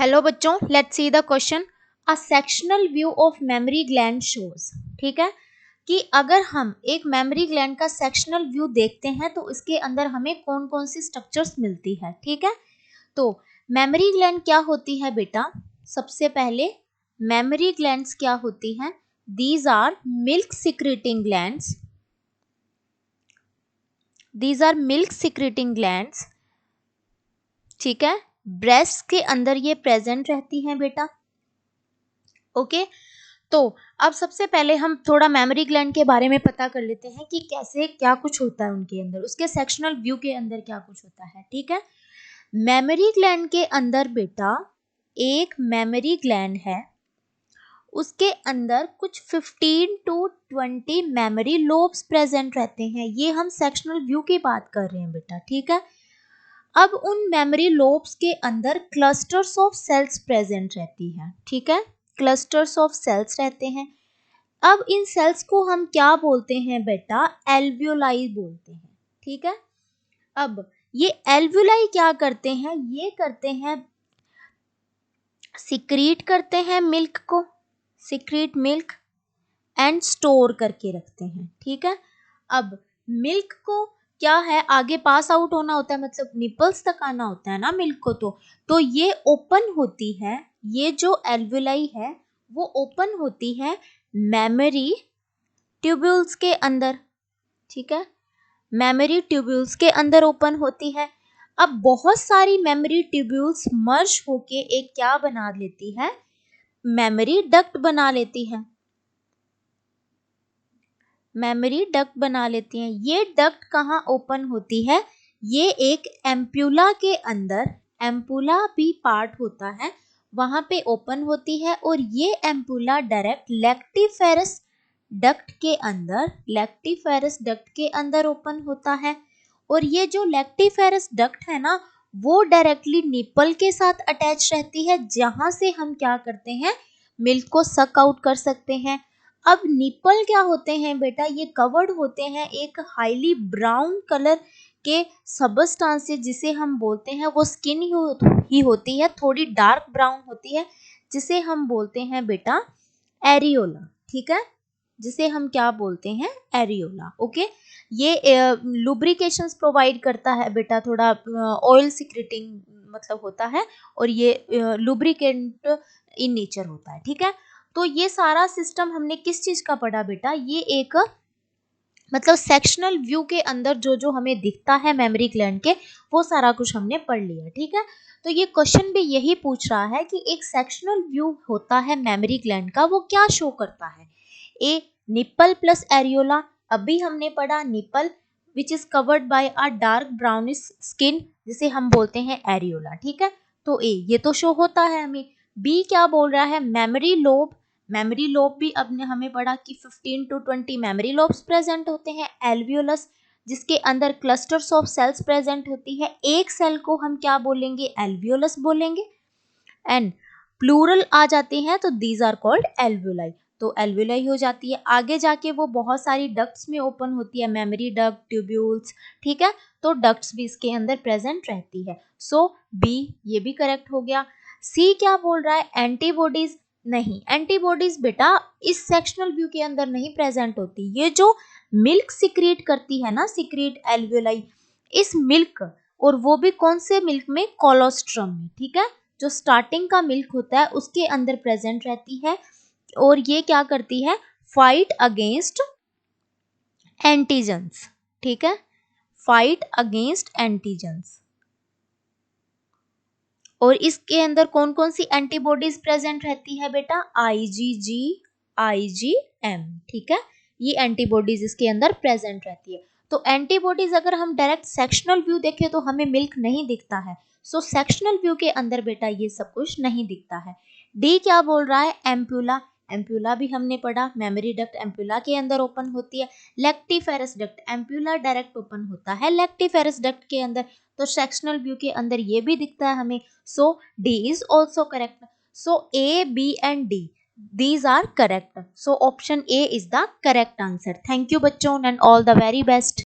Hello बच्चों, let's see the question. A sectional view of memory gland shows. ठीक है कि अगर हम एक मेमोरी ग्लैंड का सेक्शनल व्यू देखते हैं तो इसके अंदर हमें कौन कौन सी स्ट्रक्चर्स मिलती है। ठीक है, तो मेमोरी ग्लैंड क्या होती है बेटा? सबसे पहले मेमोरी ग्लैंड्स क्या होती हैं? These are milk secreting glands. These are milk secreting glands. ठीक है, ब्रेस्ट के अंदर ये प्रेजेंट रहती हैं बेटा। ओके, तो अब सबसे पहले हम थोड़ा मेमोरी ग्लैंड के बारे में पता कर लेते हैं कि कैसे क्या कुछ होता है उनके अंदर, उसके सेक्शनल व्यू के अंदर क्या कुछ होता है। ठीक है, मेमोरी ग्लैंड के अंदर बेटा एक मेमोरी ग्लैंड है, उसके अंदर कुछ 15 to 20 मेमोरी लोब्स प्रेजेंट रहते हैं। ये हम सेक्शनल व्यू की बात कर रहे हैं बेटा। ठीक है, अब उन मेमोरी लोब्स के अंदर क्लस्टर्स ऑफ सेल्स प्रेजेंट रहती हैं। ठीक है, क्लस्टर्स ऑफ सेल्स रहते हैं। अब इन सेल्स को हम क्या बोलते हैं बेटा? एल्वियोलाई बोलते हैं। ठीक है, अब ये एल्वियोलाई क्या करते हैं? ये करते हैं सिक्रीट करते हैं मिल्क को, सिक्रीट मिल्क एंड स्टोर करके रखते हैं। ठीक है, अब मिल्क को क्या है, आगे पास आउट होना होता है, मतलब निपल्स तक आना होता है ना मिल्क को। तो ये ओपन होती है, ये जो एल्वियोलाई है वो ओपन होती है मेमोरी ट्यूब्यूल्स के अंदर। ठीक है, मेमोरी ट्यूब्यूल्स के अंदर ओपन होती है। अब बहुत सारी मेमोरी ट्यूब्यूल्स मर्ज होके एक क्या बना लेती है? मेमोरी डक्ट बना लेती है, मेमोरी डक्ट बना लेती हैं। ये डक्ट कहाँ ओपन होती है? ये एक एम्पुला के अंदर, एम्पुला भी पार्ट होता है, वहां पे ओपन होती है। और ये एम्पुला डायरेक्ट लैक्टिफेरस डक्ट के अंदर, लैक्टिफेरस डक्ट के अंदर ओपन होता है। और ये जो लैक्टिफेरस डक्ट है ना, वो डायरेक्टली निपल के साथ अटैच रहती है, जहां से हम क्या करते हैं? मिल्क को सक आउट कर सकते हैं। अब निपल क्या होते हैं बेटा? ये कवर्ड होते हैं एक हाईली ब्राउन कलर के सबस्टांस से, जिसे हम बोलते हैं, वो स्किन ही होती है, थोड़ी डार्क ब्राउन होती है, जिसे हम बोलते हैं बेटा एरियोला। ठीक है, जिसे हम क्या बोलते हैं? एरियोला। ओके, ये लुब्रिकेशंस प्रोवाइड करता है बेटा, थोड़ा ऑयल सिक्रेटिंग मतलब होता है, और ये लुब्रिकेंट इन नेचर होता है। ठीक है, तो ये सारा सिस्टम हमने किस चीज का पढ़ा बेटा? ये एक मतलब सेक्शनल व्यू के अंदर जो जो हमें दिखता है मेमोरी ग्लैंड के, वो सारा कुछ हमने पढ़ लिया। ठीक है, तो ये क्वेश्चन भी यही पूछ रहा है कि एक सेक्शनल व्यू होता है मेमोरी ग्लैंड का, वो क्या शो करता है? ए, निपल प्लस एरियोला। अभी हमने पढ़ा nipple which is covered by a dark brownish skin, जिसे हम बोलते हैं एरियोला। ठीक है, तो ए ये तो शो होता है हमें। बी क्या बोल रहा है? Memory lobe. मेमोरी लोब भी अब ने हमें पढ़ा कि 15 to 20 मेमोरी लोब्स प्रेजेंट होते हैं। एल्वियोलस, जिसके अंदर क्लस्टर्स ऑफ सेल्स प्रेजेंट होती है। एक सेल को हम क्या बोलेंगे? एल्वियोलस बोलेंगे। एंड प्लूरल आ जाते हैं तो दीज आर कॉल्ड एल्वियोलाई, तो एल्वियोलाई हो जाती है। आगे जाके वो बहुत सारी डक्ट्स में ओपन होती है, मेमोरी डक्ट, ट्यूब्यूल्स। ठीक है, तो डक्ट्स भी इसके अंदर प्रेजेंट रहती है। सो बी ये भी करेक्ट हो गया। सी क्या बोल रहा है? एंटीबॉडीज। नहीं, एंटीबॉडीज बेटा इस सेक्शनल व्यू के अंदर नहीं प्रेजेंट होती। ये जो मिल्क सिक्रीट करती है ना, सिक्रीट एल्वियोलाई, इस मिल्क, और वो भी कौन से मिल्क में? कोलोस्ट्रम में। ठीक है, जो स्टार्टिंग का मिल्क होता है उसके अंदर प्रेजेंट रहती है। और ये क्या करती है? Fight against antigens. ठीक है, फाइट अगेंस्ट एंटीजेंस। और इसके अंदर कौन कौन सी एंटीबॉडीज प्रेजेंट रहती है बेटा? IgG, IgM. ठीक है, ये एंटीबॉडीज इसके अंदर प्रेजेंट रहती है। तो एंटीबॉडीज अगर हम डायरेक्ट सेक्शनल व्यू देखें तो हमें मिल्क नहीं दिखता है। सो सेक्शनल व्यू के अंदर बेटा ये सब कुछ नहीं दिखता है। डी क्या बोल रहा है? एम्पुला। एम्पुला भी हमने पढ़ा, मेमोरी डक्ट एम्पुला के अंदर ओपन होती है। Lactiferous duct, ampulla direct open होता है लैक्टिफेरस डक्ट के अंदर, तो सेक्शनल व्यू के अंदर ये भी दिखता है हमें। So D is also correct. So A, B and D, these are correct. So option A is the correct answer. Thank you बच्चों and all the very best.